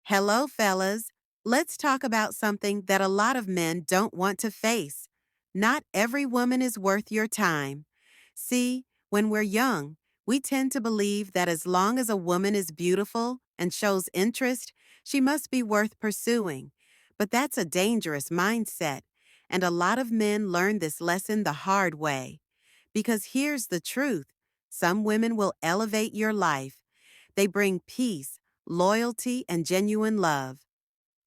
Hello, fellas. Let's talk about something that a lot of men don't want to face. Not every woman is worth your time. See, when we're young, we tend to believe that as long as a woman is beautiful and shows interest, she must be worth pursuing. But that's a dangerous mindset, and a lot of men learn this lesson the hard way. Because here's the truth: some women will elevate your life. They bring peace, loyalty, and genuine love.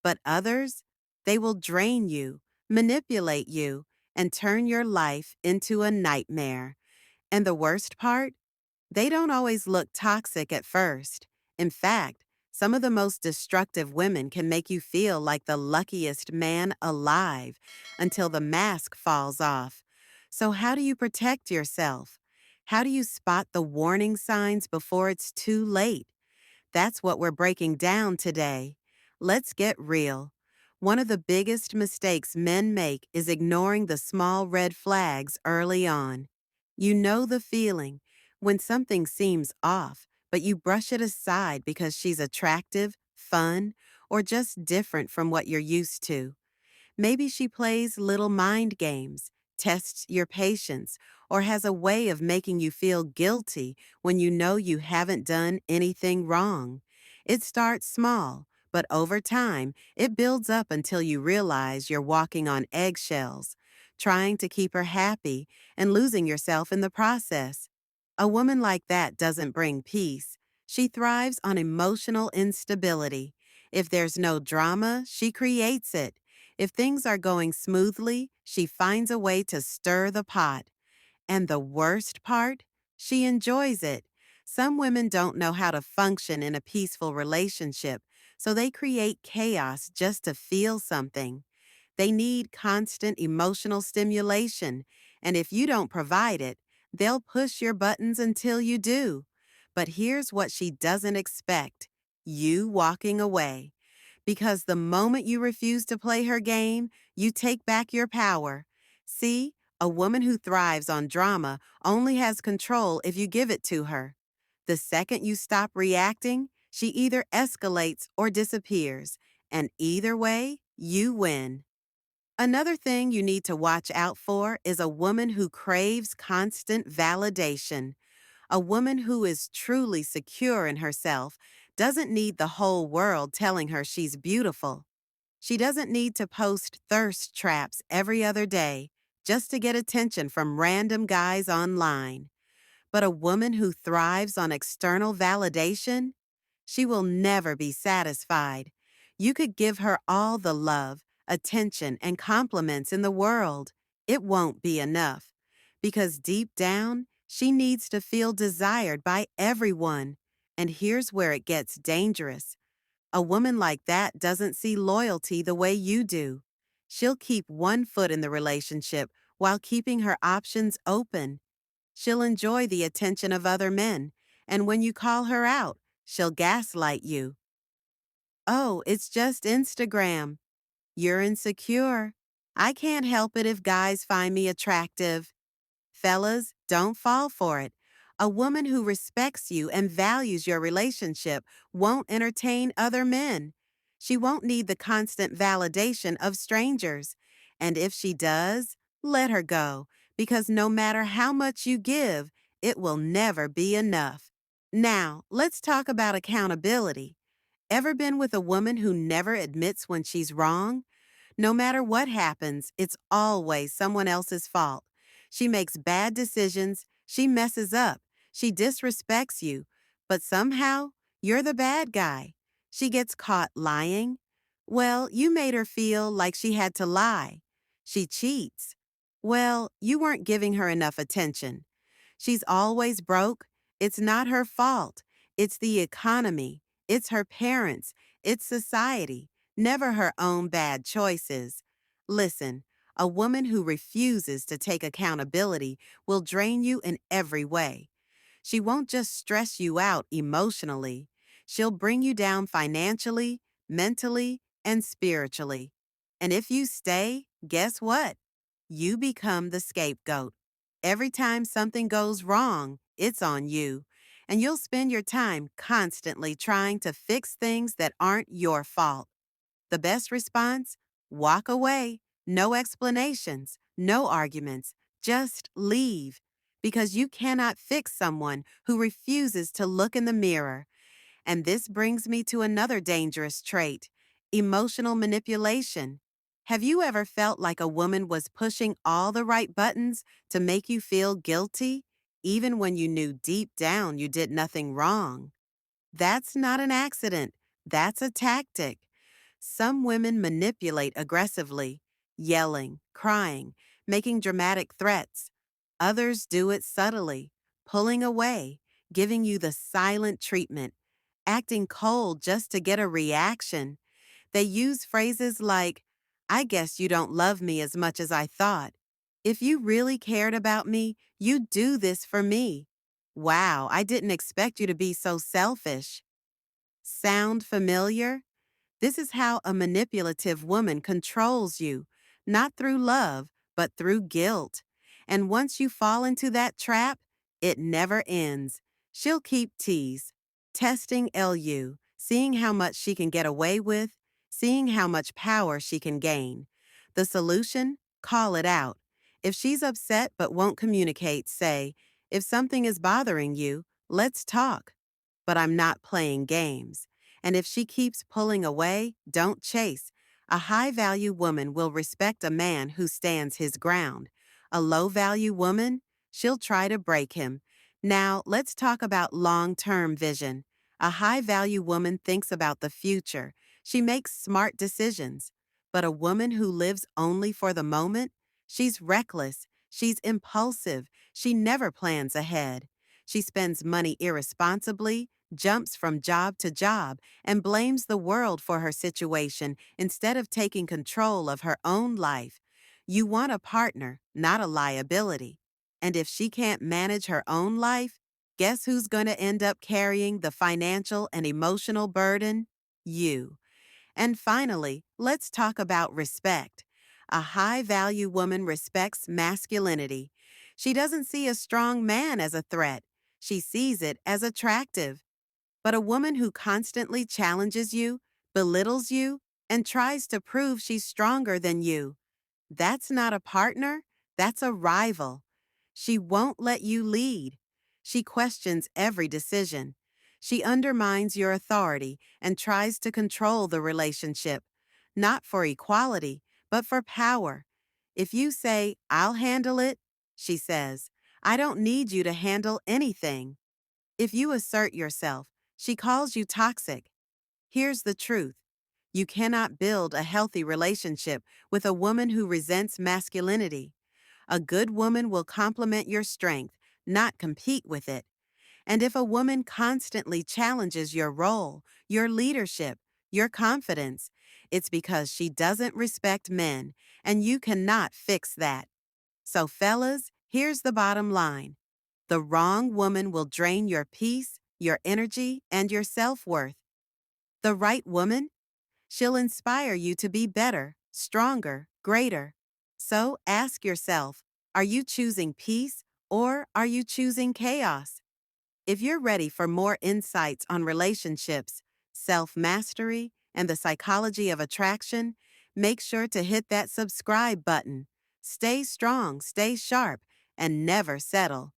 But others, they will drain you, manipulate you, and turn your life into a nightmare. And the worst part? They don't always look toxic at first. In fact, some of the most destructive women can make you feel like the luckiest man alive until the mask falls off. So, how do you protect yourself? How do you spot the warning signs before it's too late? That's what we're breaking down today. Let's get real. One of the biggest mistakes men make is ignoring the small red flags early on. You know the feeling when something seems off, but you brush it aside because she's attractive, fun, or just different from what you're used to. Maybe she plays little mind games, tests your patience, or has a way of making you feel guilty when you know you haven't done anything wrong. It starts small, but over time, it builds up until you realize you're walking on eggshells, trying to keep her happy and losing yourself in the process. A woman like that doesn't bring peace. She thrives on emotional instability. If there's no drama, she creates it. If things are going smoothly, she finds a way to stir the pot. And the worst part? She enjoys it. Some women don't know how to function in a peaceful relationship, so they create chaos just to feel something. They need constant emotional stimulation, and if you don't provide it, they'll push your buttons until you do. But here's what she doesn't expect: you walking away. Because the moment you refuse to play her game, you take back your power. See, a woman who thrives on drama only has control if you give it to her. The second you stop reacting, she either escalates or disappears, and either way, you win. Another thing you need to watch out for is a woman who craves constant validation. A woman who is truly secure in herself doesn't need the whole world telling her she's beautiful. She doesn't need to post thirst traps every other day just to get attention from random guys online. But a woman who thrives on external validation, she will never be satisfied. You could give her all the love, attention, and compliments in the world. It won't be enough. Because deep down, she needs to feel desired by everyone. And here's where it gets dangerous. A woman like that doesn't see loyalty the way you do. She'll keep one foot in the relationship while keeping her options open. She'll enjoy the attention of other men, and when you call her out, she'll gaslight you. Oh, it's just Instagram. You're insecure. I can't help it if guys find me attractive. Fellas, don't fall for it. A woman who respects you and values your relationship won't entertain other men. She won't need the constant validation of strangers. And if she does, let her go, because no matter how much you give, it will never be enough. Now, let's talk about accountability. Ever been with a woman who never admits when she's wrong? No matter what happens, it's always someone else's fault. She makes bad decisions, she messes up, she disrespects you, but somehow you're the bad guy. She gets caught lying. Well, you made her feel like she had to lie. She cheats. Well, you weren't giving her enough attention. She's always broke. It's not her fault. It's the economy. It's her parents. It's society. Never her own bad choices. Listen, a woman who refuses to take accountability will drain you in every way. She won't just stress you out emotionally. She'll bring you down financially, mentally, and spiritually. And if you stay, guess what? You become the scapegoat. Every time something goes wrong, it's on you. and you'll spend your time constantly trying to fix things that aren't your fault. The best response? Walk away. No explanations, no arguments. Just leave. Because you cannot fix someone who refuses to look in the mirror. And this brings me to another dangerous trait: emotional manipulation. Have you ever felt like a woman was pushing all the right buttons to make you feel guilty, even when you knew deep down you did nothing wrong? That's not an accident. That's a tactic. Some women manipulate aggressively, yelling, crying, making dramatic threats. Others do it subtly, pulling away, giving you the silent treatment, acting cold just to get a reaction. They use phrases like, "I guess you don't love me as much as I thought. If you really cared about me, you'd do this for me. Wow, I didn't expect you to be so selfish." Sound familiar? This is how a manipulative woman controls you, not through love, but through guilt. And once you fall into that trap, it never ends. She'll keep testing seeing how much she can get away with, seeing how much power she can gain. The solution? Call it out. If she's upset but won't communicate, say, "If something is bothering you, let's talk. But I'm not playing games." And if she keeps pulling away, don't chase. A high-value woman will respect a man who stands his ground. A low-value woman, she'll try to break him. Now, let's talk about long-term vision. A high-value woman thinks about the future. She makes smart decisions. But a woman who lives only for the moment, she's reckless, she's impulsive, she never plans ahead. She spends money irresponsibly, jumps from job to job, and blames the world for her situation instead of taking control of her own life. You want a partner, not a liability. And if she can't manage her own life, guess who's going to end up carrying the financial and emotional burden? You. And finally, let's talk about respect. A high-value woman respects masculinity. She doesn't see a strong man as a threat. She sees it as attractive. But a woman who constantly challenges you, belittles you, and tries to prove she's stronger than you, that's not a partner, that's a rival. She won't let you lead. She questions every decision. She undermines your authority and tries to control the relationship, not for equality, but for power. If you say, "I'll handle it," she says, "I don't need you to handle anything." If you assert yourself, she calls you toxic. Here's the truth: you cannot build a healthy relationship with a woman who resents masculinity. A good woman will complement your strength, not compete with it. And if a woman constantly challenges your role, your leadership, your confidence, it's because she doesn't respect men, and you cannot fix that. So, fellas, here's the bottom line: the wrong woman will drain your peace, your energy, and your self-worth. The right woman? She'll inspire you to be better, stronger, greater. So ask yourself, are you choosing peace or are you choosing chaos? If you're ready for more insights on relationships, self-mastery, and the psychology of attraction, make sure to hit that subscribe button. Stay strong, stay sharp, and never settle.